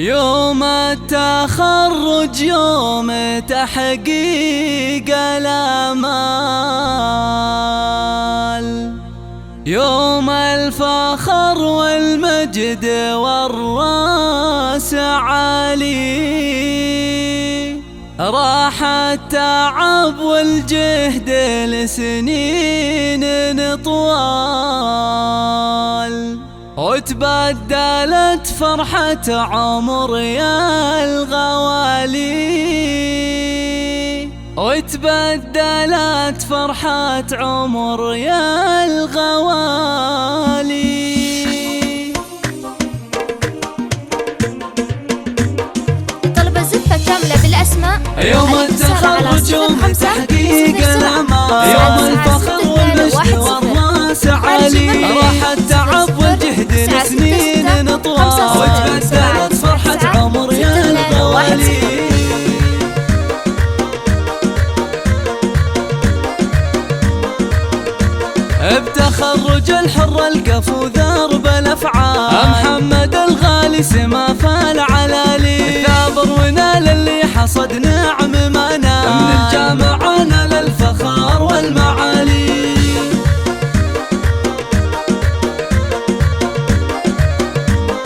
يوم التخرج يوم تحقيق الآمال، يوم الفخر والمجد والراس عالي، راح التعب والجهد لسنين طوال، وتبدلت فرحة عمر يا الغوالي، وتبدلت فرحة عمر يا الغوالي. طلب الزفة كاملة بالأسماء يوم التخرج يوم تحقيق الأمال، يوم الفخر والمجد والراس عالي، راح التعب والجهد لسنين طوال، وتبدلت فرحة عمر يا الغوالي. بتخرج الحر القفو ذرب الأفعال، محمد الغالي سما فالعلالي، ثابر ونال اللي حصد نعم ما نال، من الجامعة نال الفخار والمعالي.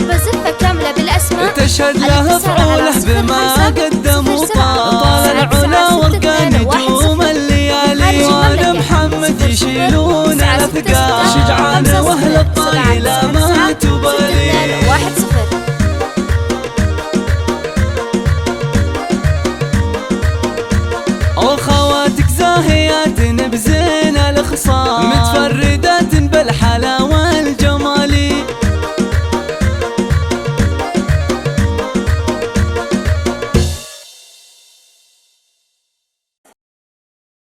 بزفة كاملة بالأسماء تشهد له فعوله بما قدم وطال العلا ورقى نجوم الليالي، وآل محمد يشيلون الأثقال، شجعان واهل الطايلة